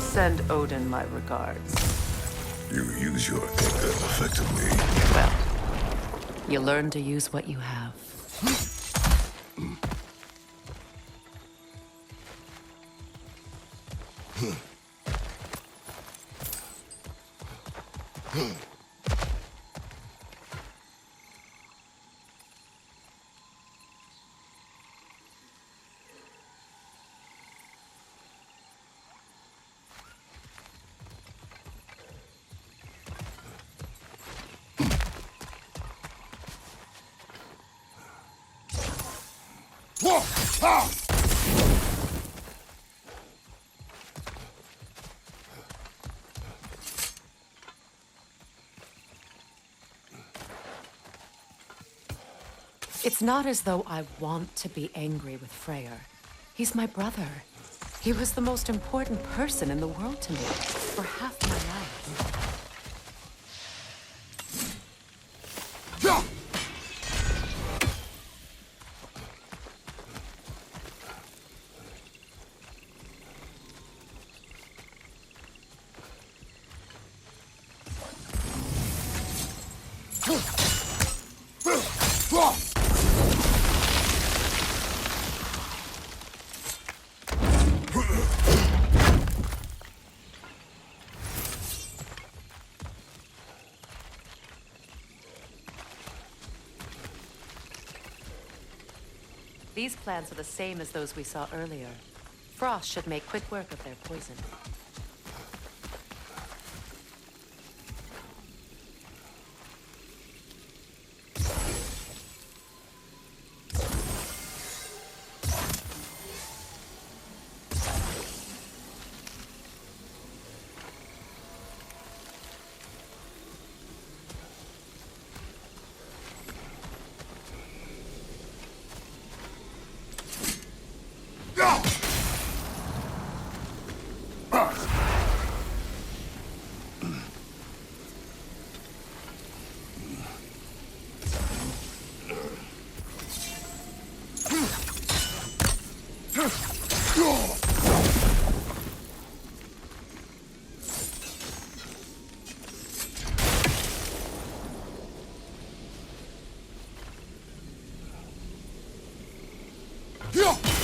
Send Odin my regards. You use your anger effectively. Well, you learn to use what you have. It's not as though I want to be angry with Freyr. He's my brother. He was the most important person in the world to me for half my life. These plants are the same as those we saw earlier. Frost should make quick work of their poison.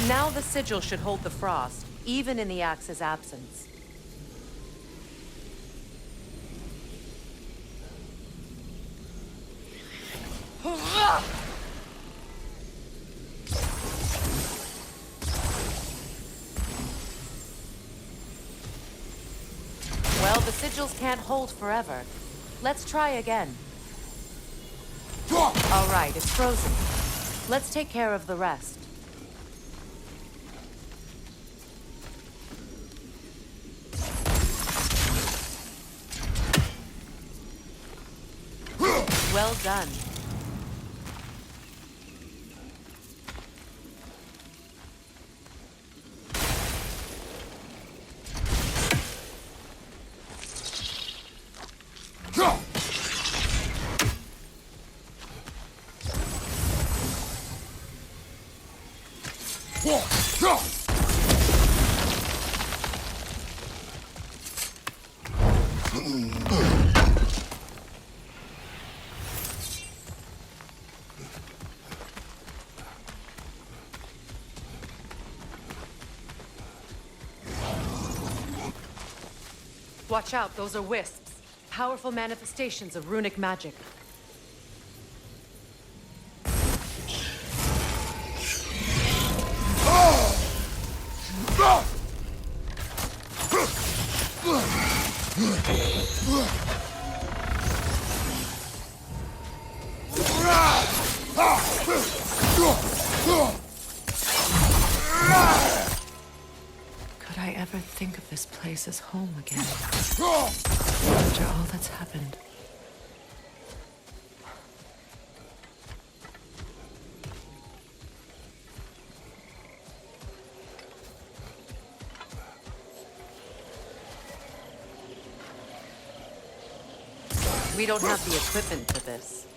Now the sigil should hold the frost, even in the axe's absence. Well, the sigils can't hold forever. Let's try again. All right, it's frozen. Let's take care of the rest. Well done. Watch out, those are wisps. Powerful manifestations of runic magic. Could I ever think of this place as home again? After all that's happened. We don't have the equipment for this.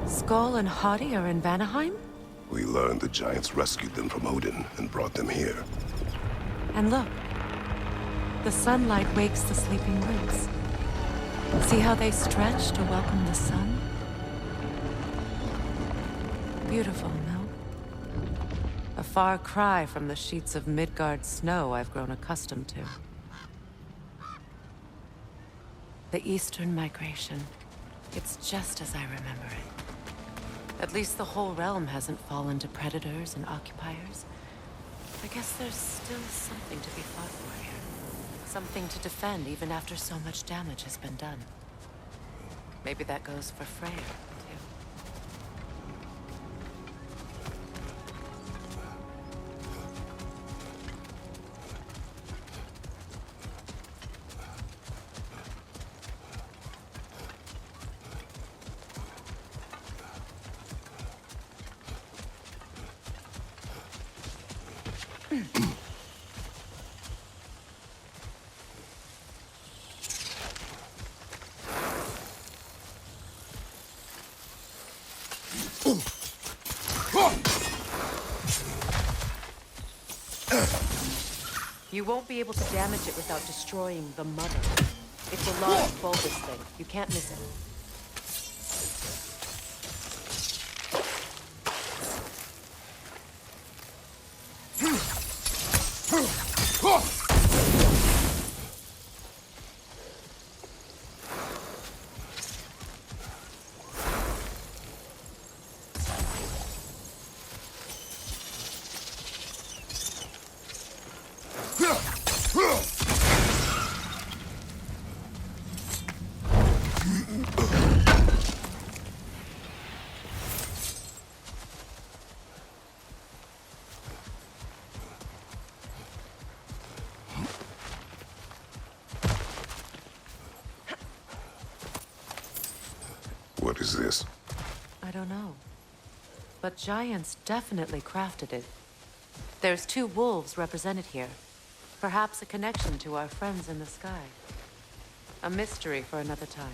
Skull and Hati are in Vanaheim? We learned the giants rescued them from Odin and brought them here. And look. The sunlight wakes the sleeping roots. See how they stretch to welcome the sun? Beautiful, no? A far cry from the sheets of Midgard snow I've grown accustomed to. The Eastern migration. It's just as I remember it. At least the whole realm hasn't fallen to predators and occupiers. I guess there's still something to be fought for here. Something to defend even after so much damage has been done. Maybe that goes for Freyr, too. You won't be able to damage it without destroying the mother. It's a large, bulbous thing. You can't miss it. What is this? I don't know. But giants definitely crafted it. There's 2 wolves represented here. Perhaps a connection to our friends in the sky. A mystery for another time.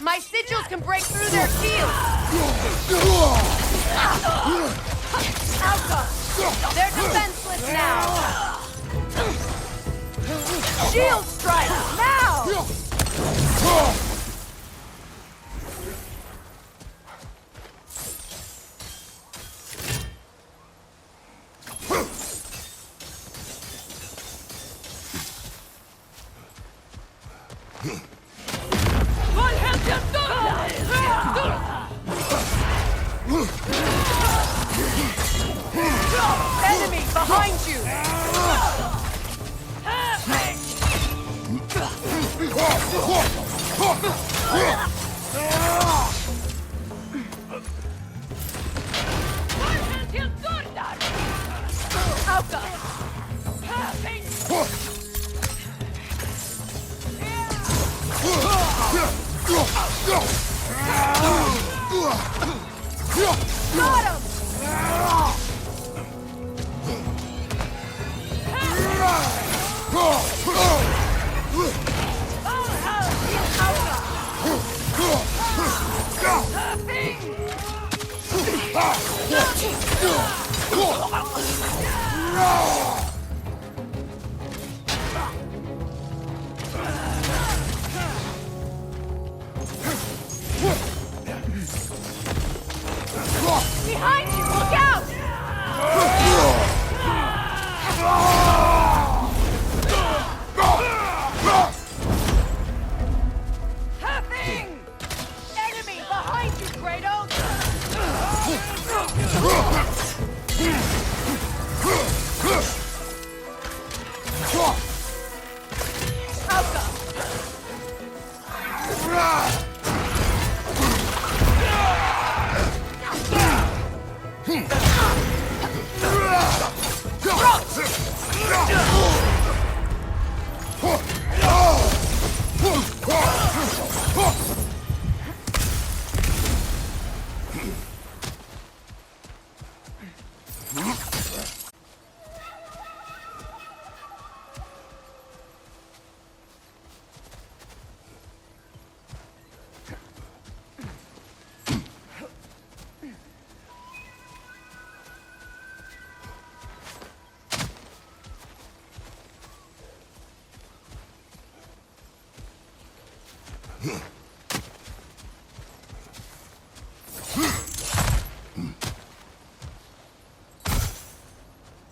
My sigils can break through their shields! They're defenseless now! Shield strike! Now! Enemy behind you! Got him! Behind you! Look out! Happening! Enemy behind you, Kratos!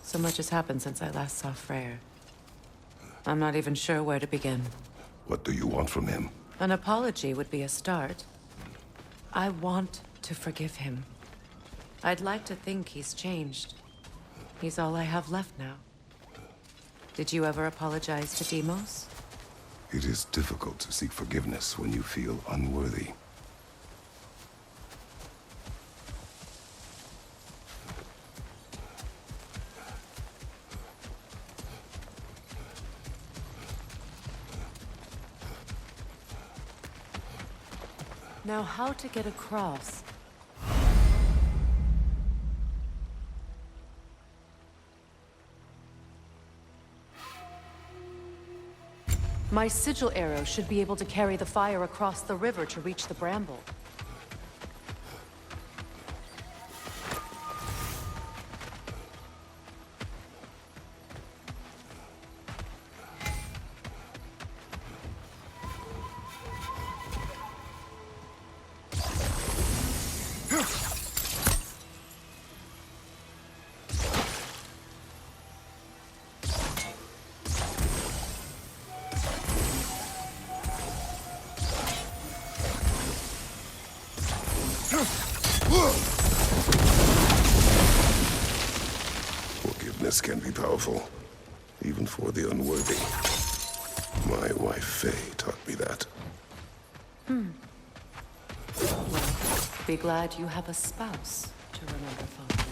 So much has happened since I last saw Freyr. I'm not even sure where to begin. What do you want from him? An apology would be a start. I want to forgive him. I'd like to think he's changed. He's all I have left now. Did you ever apologize to Deimos? It is difficult to seek forgiveness when you feel unworthy. Now, how to get across? My sigil arrow should be able to carry the fire across the river to reach the bramble. Forgiveness can be powerful, even for the unworthy. My wife Faye taught me that. Well, be glad you have a spouse to remember fondly.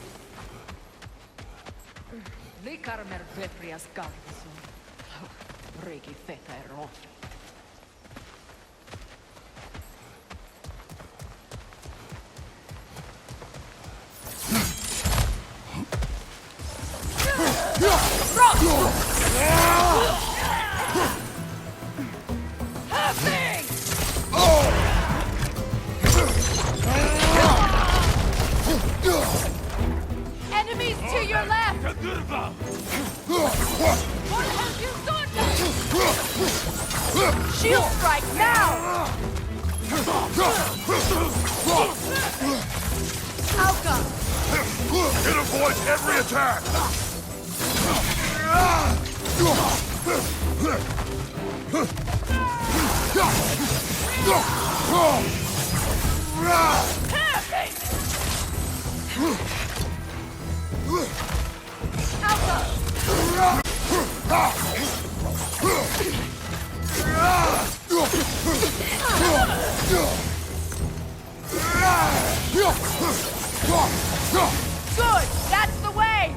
Enemies to your left! What have you done? Shield strike now! Outcome! It avoids every attack! Good! That's the way!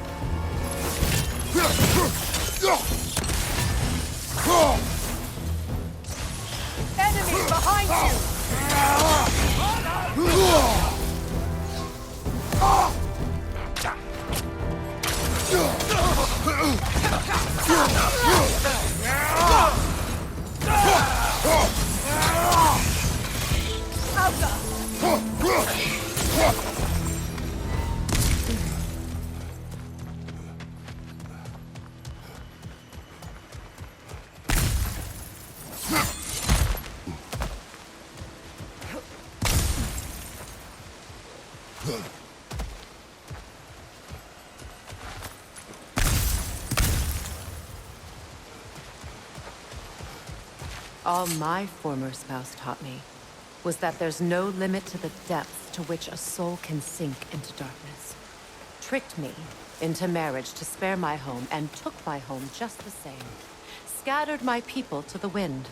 Enemies behind you! All my former spouse taught me was that there's no limit to the depths to which a soul can sink into darkness. Tricked me into marriage to spare my home and took my home just the same. Scattered my people to the wind.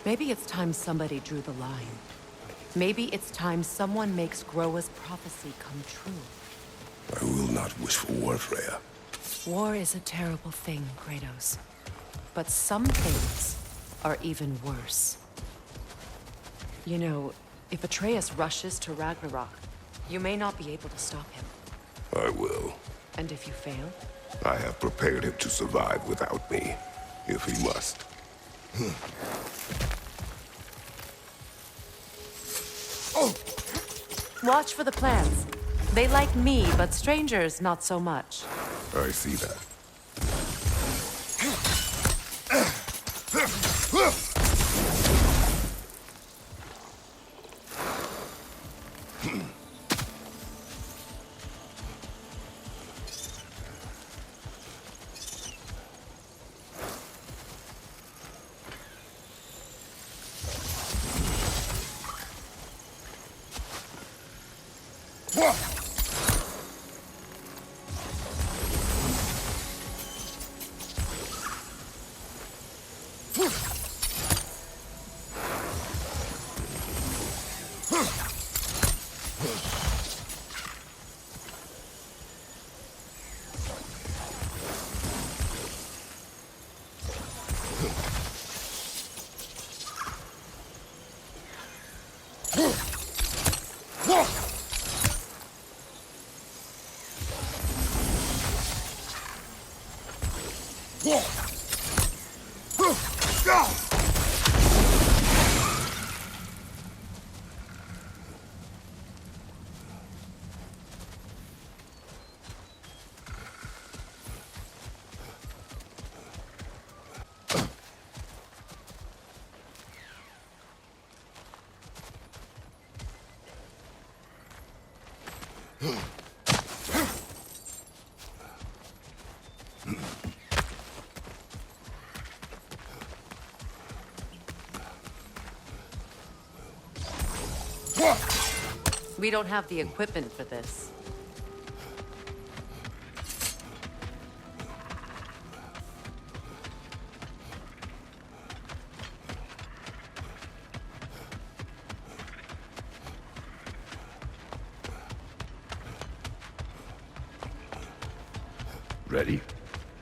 Maybe it's time somebody drew the line. Maybe it's time someone makes Groa's prophecy come true. I will not wish for war, Freya. War is a terrible thing, Kratos. But some things are even worse. You know, if Atreus rushes to Ragnarok, you may not be able to stop him. I will. And if you fail? I have prepared him to survive without me, if he must. Watch for the plants. They like me, but strangers not so much. I see that. We don't have the equipment for this. Ready?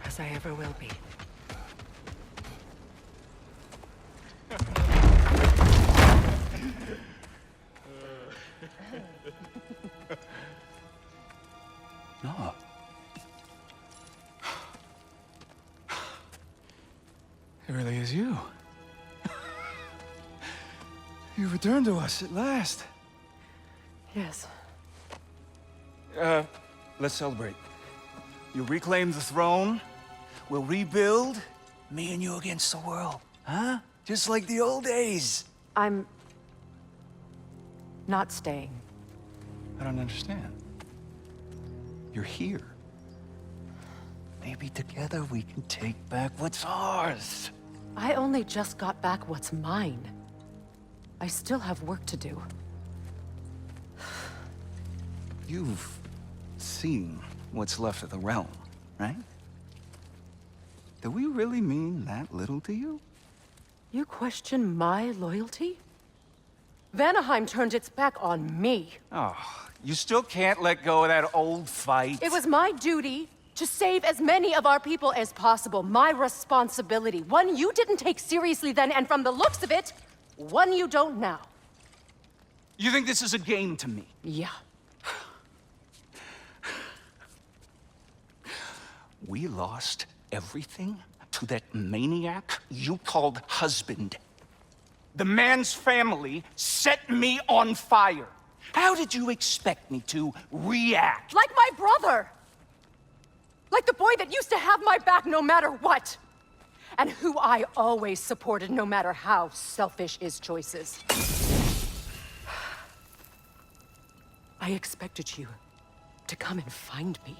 As I ever will be. No. It really is you. You returned to us at last. Yes. Let's celebrate. You reclaim the throne. We'll rebuild. Me and you against the world. Huh? Just like the old days. I'm not staying. I don't understand. You're here. Maybe together we can take back what's ours. I only just got back what's mine. I still have work to do. You've seen what's left of the realm, right? Do we really mean that little to you? You question my loyalty? Vanaheim turned its back on me. Oh, you still can't let go of that old fight? It was my duty to save as many of our people as possible. My responsibility. One you didn't take seriously then, and from the looks of it, one you don't now. You think this is a game to me? Yeah. We lost everything to that maniac you called husband. The man's family set me on fire. How did you expect me to react? Like my brother! Like the boy that used to have my back no matter what! And who I always supported no matter how selfish his choices. I expected you to come and find me.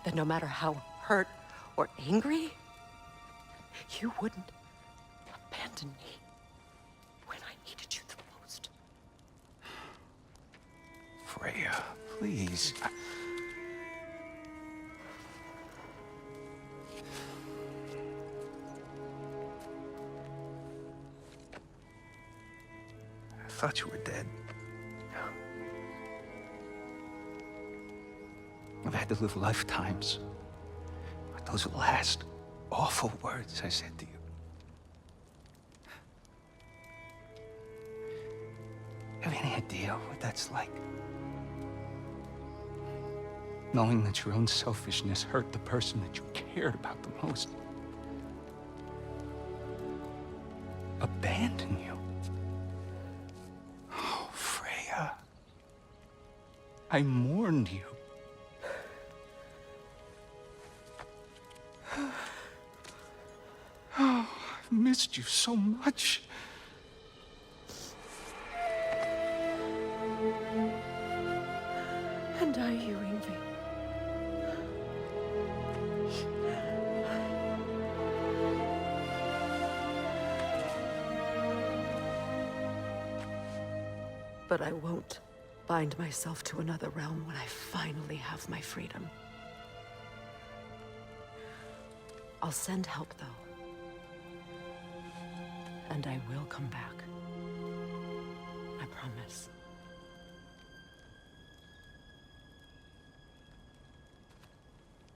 That no matter how hurt or angry, you wouldn't abandon me when I needed you the most. Freya, please. I thought you were dead. I've had to live lifetimes with those last awful words I said to you. Have any idea what that's like? Knowing that your own selfishness hurt the person that you cared about the most. Abandon you. Oh, Freya. I mourned you. Oh, I've missed you so much. And I you, Yngvi. But I won't bind myself to another realm when I finally have my freedom. I'll send help, though. And I will come back. I promise.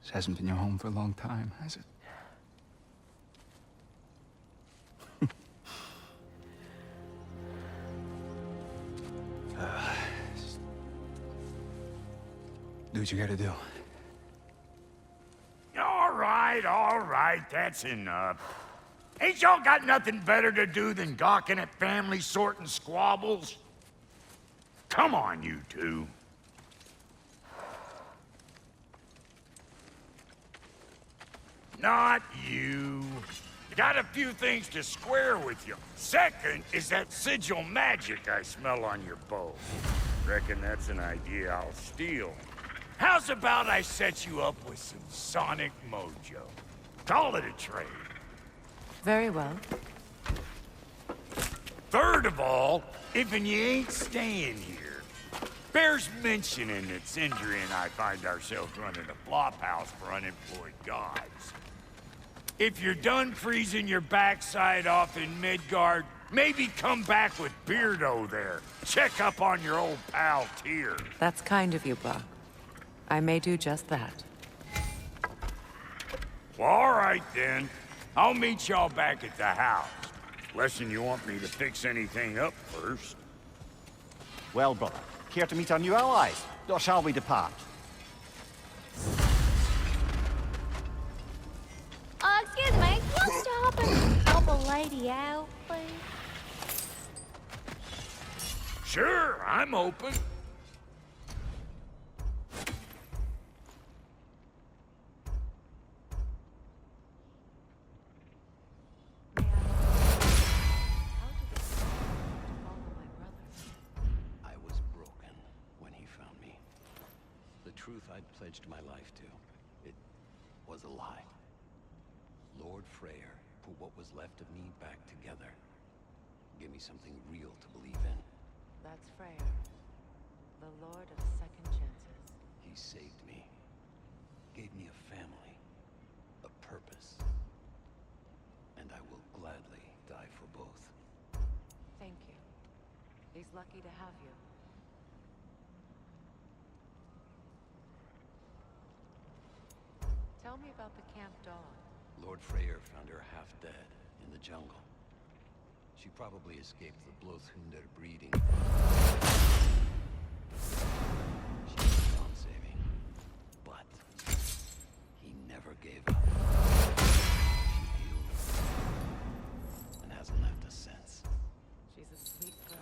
This hasn't been your home for a long time, has it? Do what you gotta do. All right. all right, that's enough. Ain't y'all got nothing better to do than gawking at family sorting squabbles? Come on, you two. Not you. Got a few things to square with you. Second is that sigil magic I smell on your bow. Reckon that's an idea I'll steal. How's about I set you up with some sonic mojo? Call it a trade. Very well. Third of all, if you ain't staying here, bears mentioning that Sindri and I find ourselves running a flop house for unemployed gods. If you're done freezing your backside off in Midgard, maybe come back with Beardo there. Check up on your old pal Tyr. That's kind of you, Buck. I may do just that. Well, all right then. I'll meet y'all back at the house. Lesson you want me to fix anything up first. Well, brother, care to meet our new allies? Or shall we depart? Excuse me, can you stop and help a lady out, please? Sure, I'm open. I was broken when he found me. The truth I'd pledged my life to, it was a lie. Lord Freyr put what was left of me back together. Give me something real to believe in. That's Freyr, the Lord of Second Chances. He saved me. Gave me a family. A purpose. And I will gladly die for both. Thank you. He's lucky to have you. Tell me about the camp dog. Lord Freyr found her half dead in the jungle. She probably escaped the Blothhunder breeding. She was beyond saving. But he never gave up. She healed and hasn't left a since. She's a sweet girl.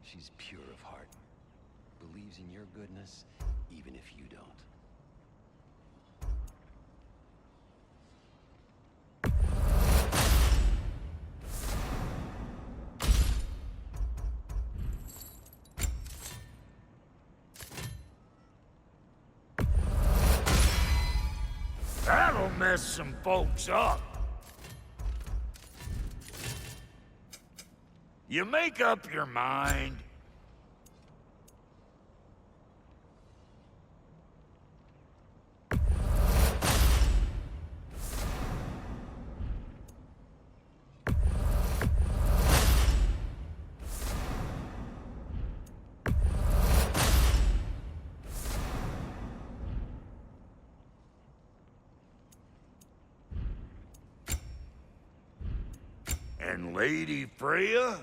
She's pure of heart. Believes in your goodness, even if you don't. That'll mess some folks up. You make up your mind. And Lady Freya?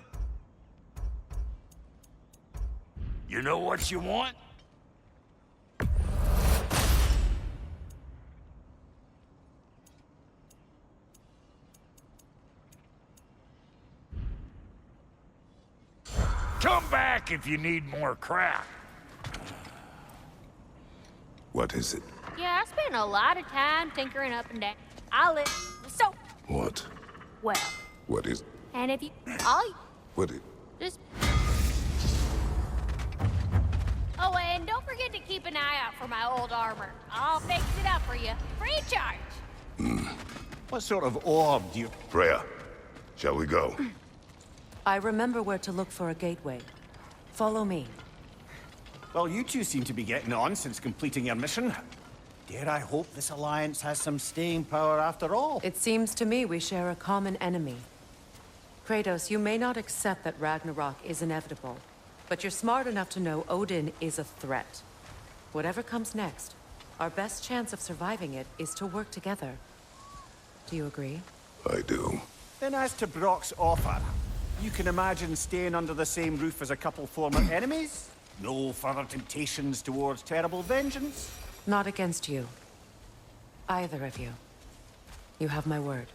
You know what you want? Come back if you need more crap. What is it? Yeah, I spent a lot of time tinkering up and down. I'll let... So, What? well, What is... and if you... What is... Just... Oh, and don't forget to keep an eye out for my old armor. I'll fix it up for you. Free of charge. What sort of orb do you... Freya, shall we go? I remember where to look for a gateway. Follow me. Well, you two seem to be getting on since completing your mission. Dare I hope this alliance has some staying power after all? It seems to me we share a common enemy. Kratos, you may not accept that Ragnarok is inevitable, but you're smart enough to know Odin is a threat. Whatever comes next, our best chance of surviving it is to work together. Do you agree? I do. Then as to Brock's offer, you can imagine staying under the same roof as a couple former enemies? No further temptations towards terrible vengeance? Not against you. Either of you. You have my word.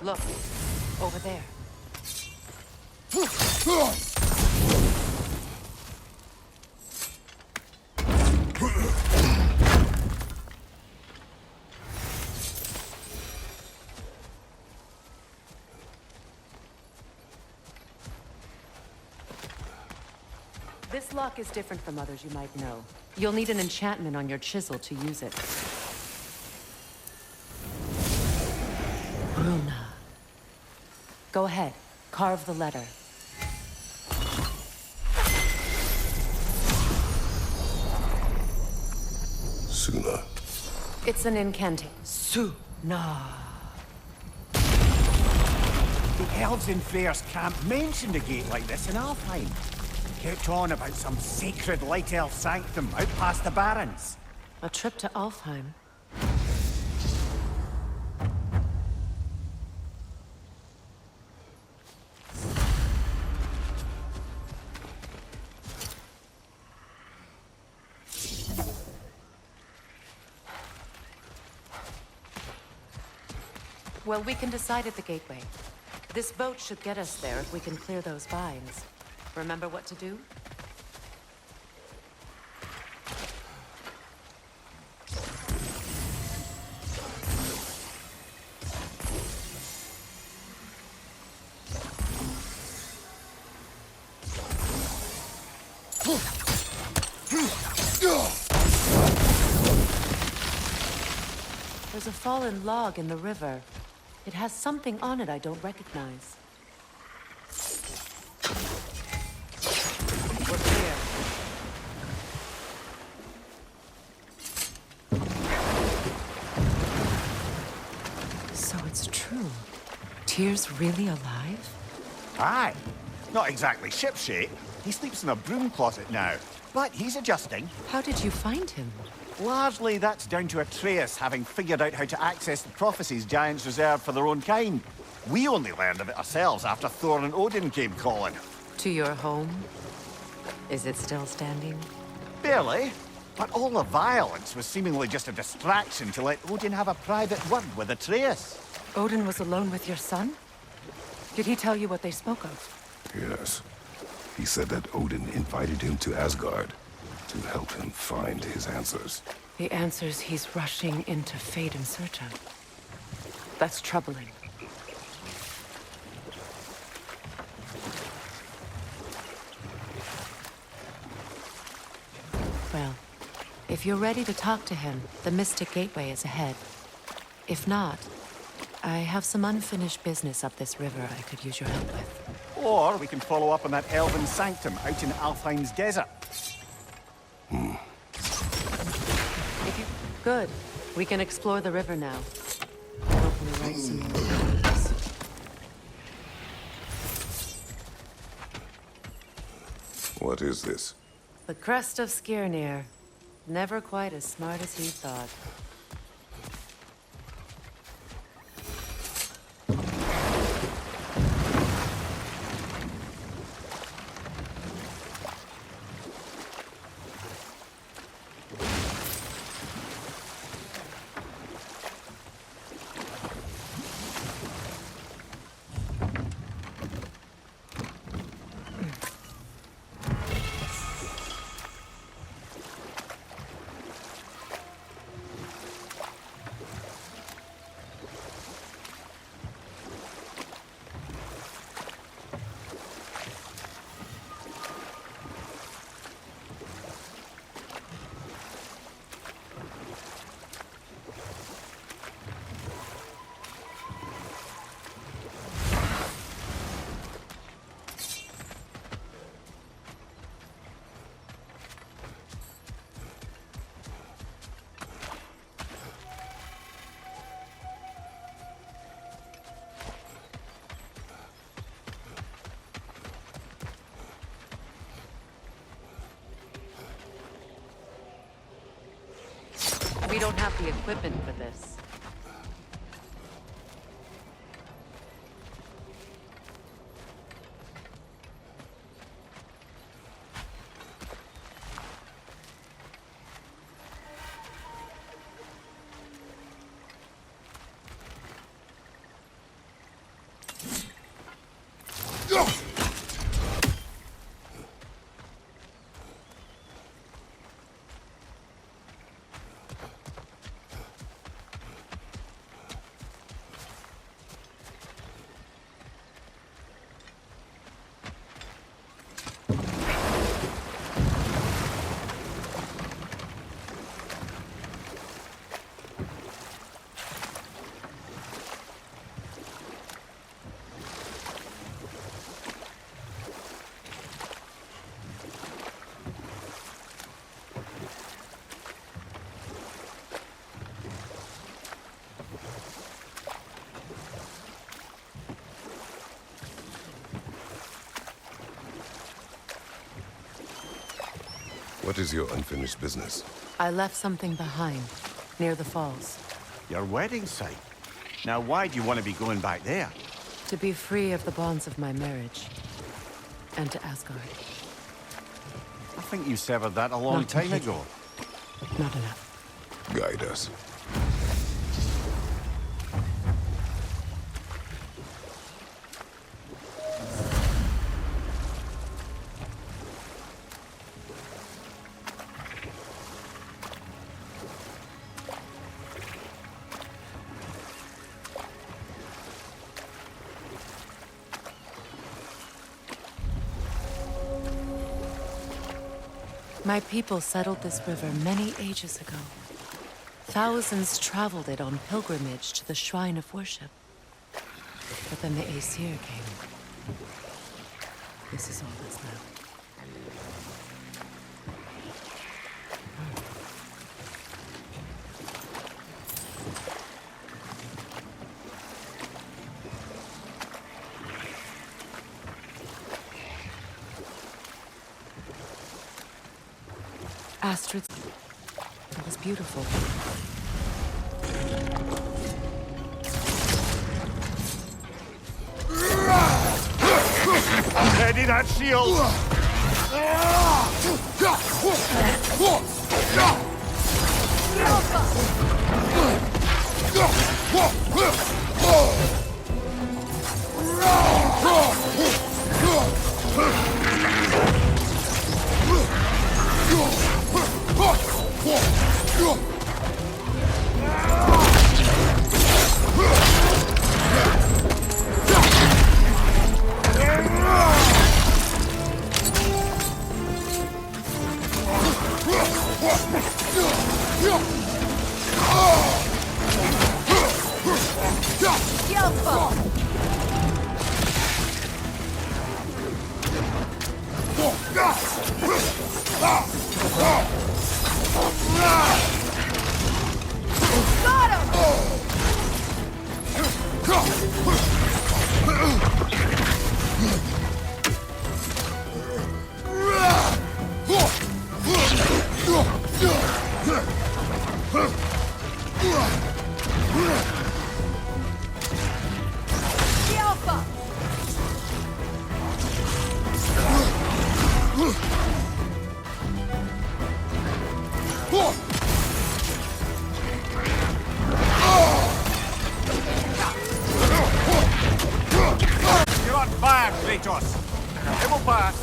Look, over there. This lock is different from others you might know. You'll need an enchantment on your chisel to use it. Bruna. Go ahead. Carve the letter. Suna. It's an incantation. Suna. The elves in Freyr's camp mentioned a gate like this in Alfheim. Kept on about some sacred light elf sanctum out past the barrens. A trip to Alfheim. Well, we can decide at the gateway. This boat should get us there if we can clear those vines. Remember what to do? There's a fallen log in the river. It has something on it I don't recognize. We're clear. So it's true. Tyr's really alive? Aye. Not exactly shipshape. He sleeps in a broom closet now. but he's adjusting. How did you find him? Largely, that's down to Atreus having figured out how to access the prophecies giants reserved for their own kind. We only learned of it ourselves after Thor and Odin came calling. To your home? Is it still standing? Barely. But all the violence was seemingly just a distraction to let Odin have a private word with Atreus. Odin was alone with your son? Did he tell you what they spoke of? Yes. He said that Odin invited him to Asgard to help him find his answers. The answers he's rushing into fate in search of. That's troubling. Well, if you're ready to talk to him, the Mystic Gateway is ahead. If not, I have some unfinished business up this river I could use your help with. Or we can follow up on that elven sanctum out in Alfheim's desert. Good. We can explore the river now. Hopefully write some more poems. What is this? The crest of Skirnir. Never quite as smart as he thought. We don't have the equipment for this. What is your unfinished business? I left something behind, near the falls. Your wedding site. Now why do you want to be going back there? To be free of the bonds of my marriage. And to Asgard. I think you severed that a long Not time completely. ago. Not enough. Guide us. My people settled this river many ages ago. Thousands traveled it on pilgrimage to the shrine of worship. But then the Æsir came. This is all that's left. Astrid's... It was beautiful. Ready that shield! You're on fire, Kratos! It will pass!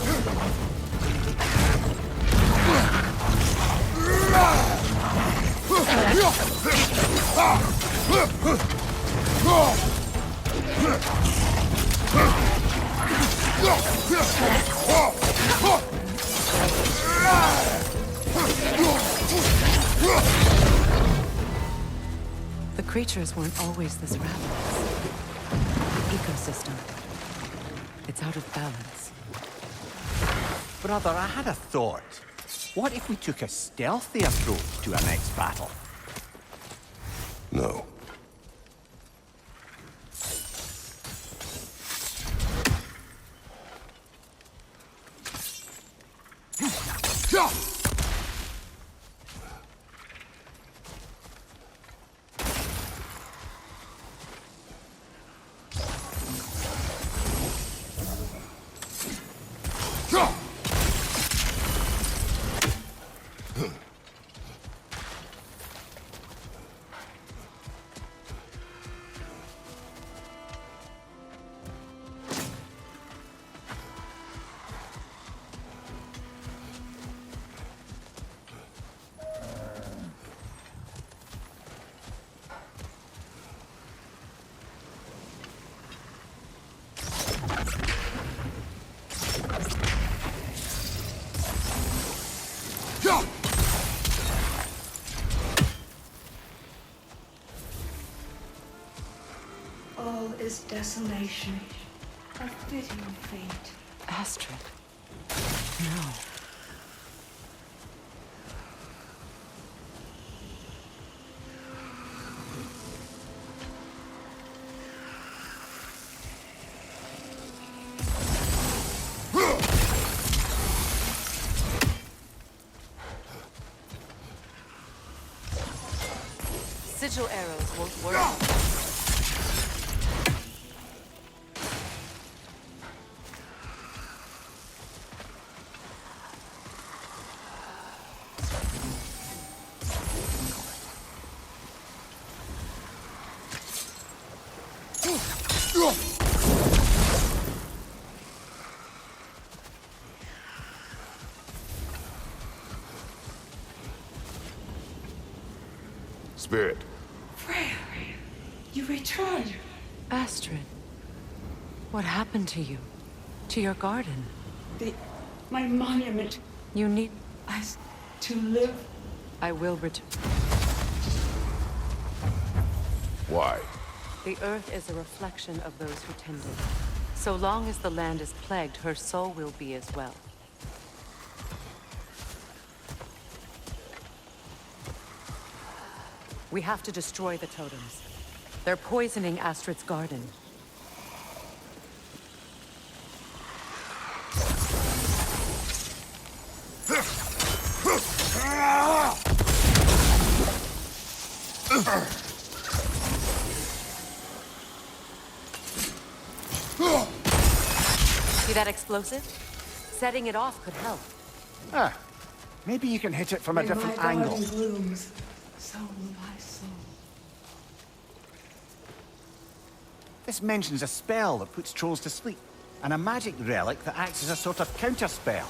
The creatures weren't always this ravenous. The ecosystem. It's out of balance. Brother, I had a thought. What if we took a stealthy approach to our next battle? No. All is desolation, a fitting fate. Astrid. No. Sigil arrows won't work. Spirit. Freya, you returned. Astrid. What happened to you? To your garden? My monument You need... has to live. I will return. Why? The earth is a reflection of those who tend it. So long as the land is plagued, her soul will be as well. We have to destroy the totems. They're poisoning Astrid's garden. See that explosive? Setting it off could help. Ah, maybe you can hit it from a different my angle. garden blooms, so will my soul. This mentions a spell that puts trolls to sleep, and a magic relic that acts as a sort of counter spell.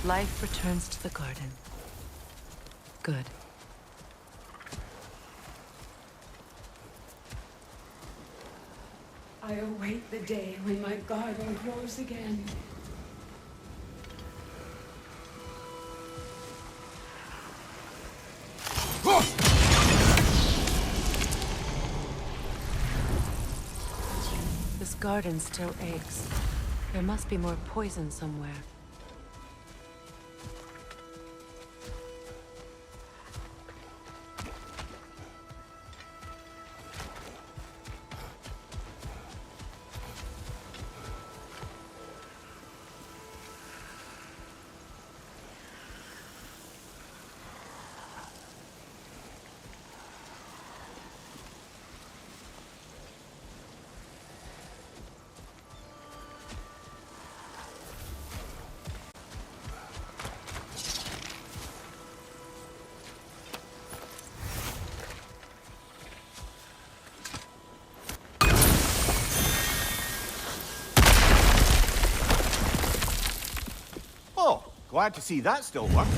Life returns to the garden. Good. I await the day when my garden grows again. This garden still aches. There must be more poison somewhere. Oh, glad to see that still works.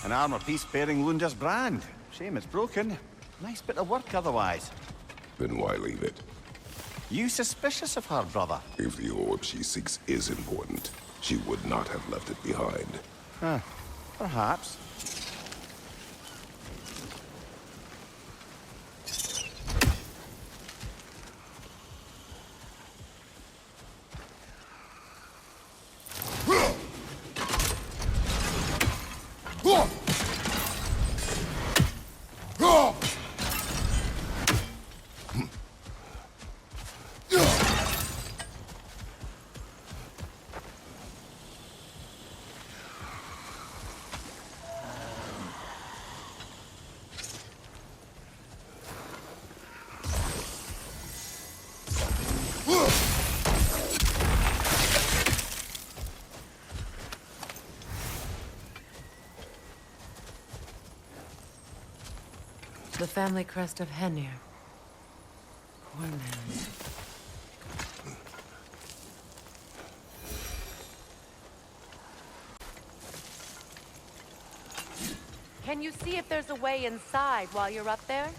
An armor piece bearing Lunda's brand. Shame it's broken. Nice bit of work otherwise. Then why leave it? You suspicious of her, brother? If the orb she seeks is important, she would not have left it behind. Huh. Perhaps. The family crest of Vanir. Poor man. Can you see if there's a way inside while you're up there?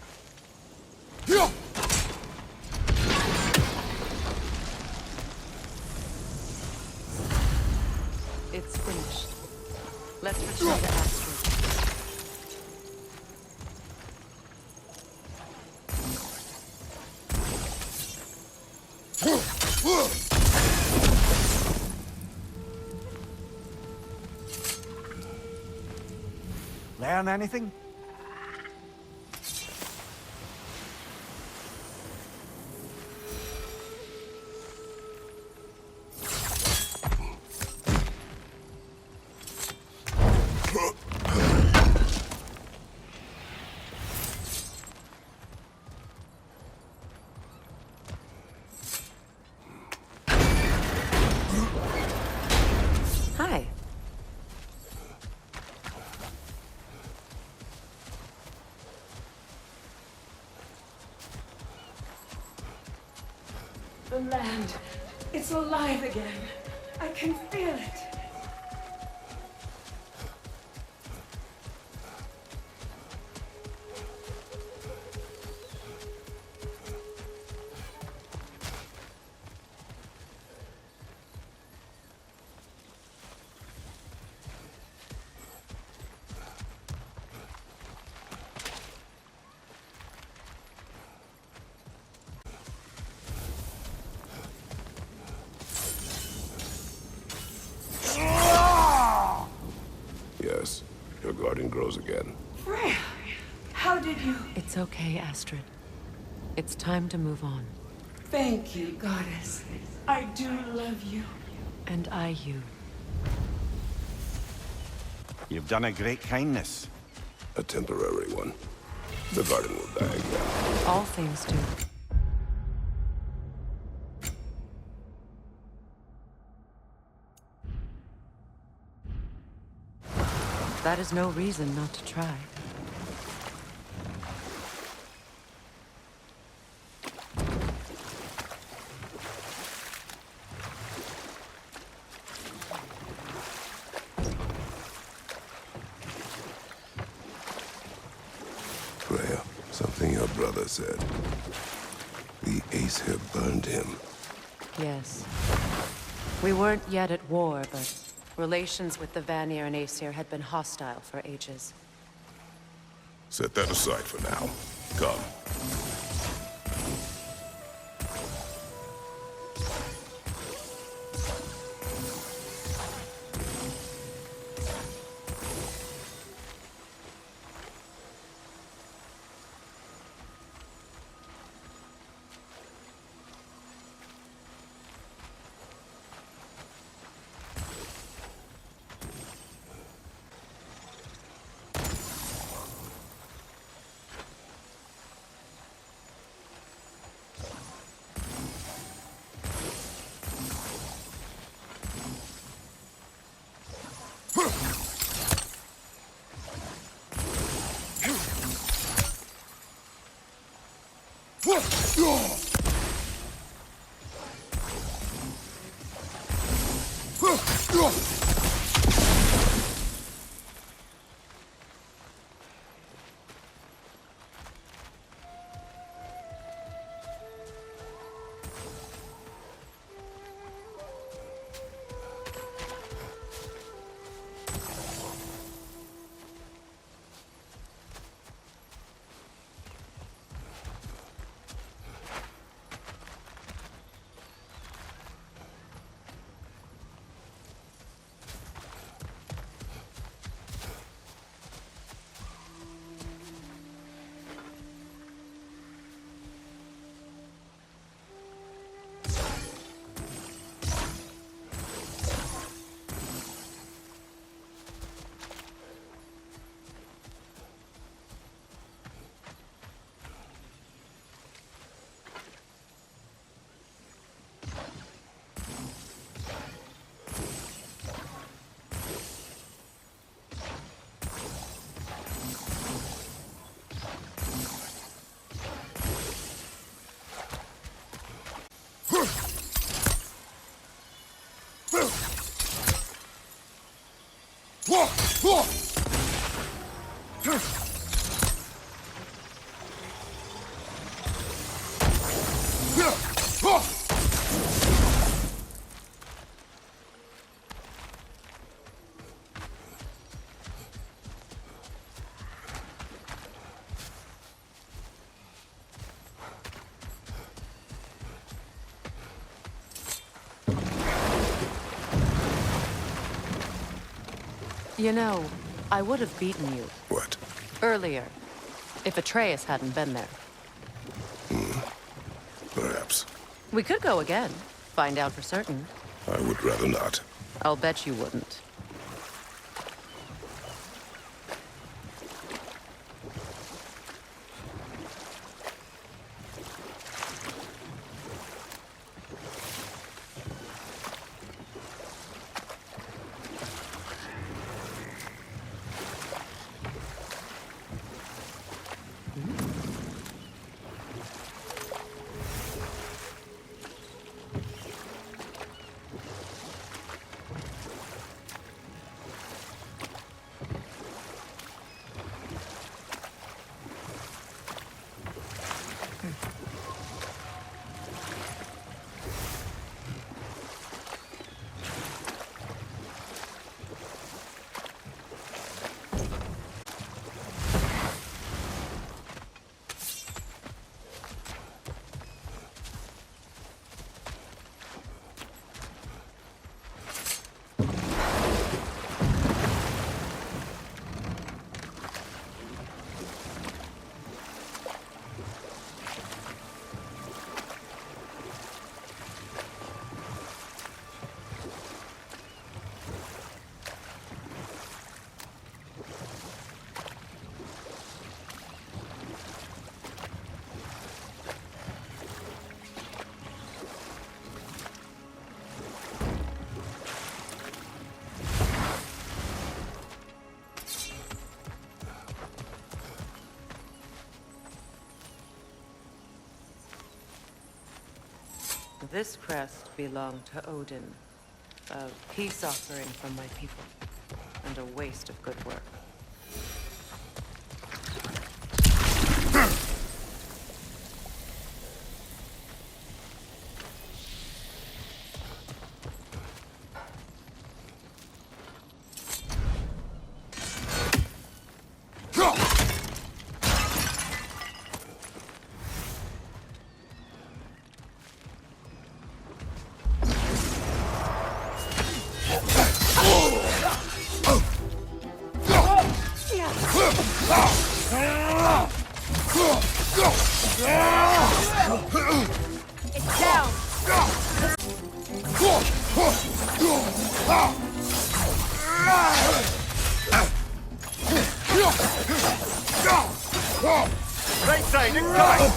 It's finished. Let's return to Asgard. Learn anything? Hi. The land. It's alive again. I can feel it. Yes, your garden grows again. Freya, how did you... It's okay, Astrid. It's time to move on. Thank you, goddess. I do love you. And I you. You've done a great kindness. A temporary one. The garden will die again. All things do. That is no reason not to try. Freya, something your brother said. The Æsir burned him. Yes. We weren't yet at war, but relations with the Vanir and Æsir had been hostile for ages. Set that aside for now. Come. You know, I would have beaten you What? earlier, if Atreus hadn't been there. Perhaps. We could go again, find out for certain. I would rather not. I'll bet you wouldn't. This crest belonged to Odin, a peace offering from my people, and a waste of good work. It's down! Right side, incoming!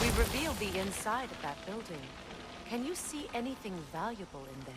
We revealed the inside of that building. Can you see anything valuable in there?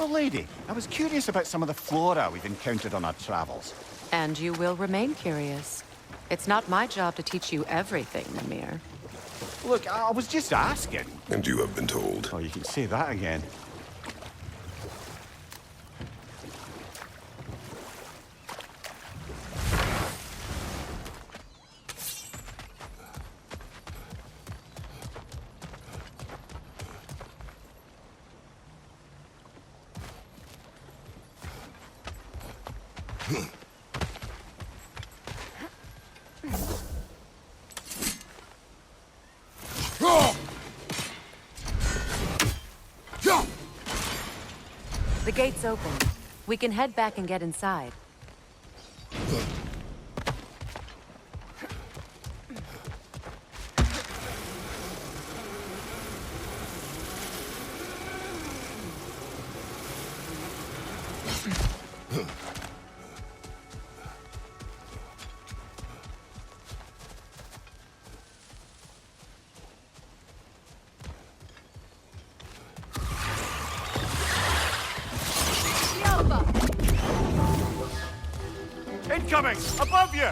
beautiful lady. I was curious about some of the flora we've encountered on our travels. And you will remain curious. It's not my job to teach you everything, Mimir. Look, I was just asking. And you have been told. Oh, you can say that again. The gate's open. We can head back and get inside. Incoming! Above you!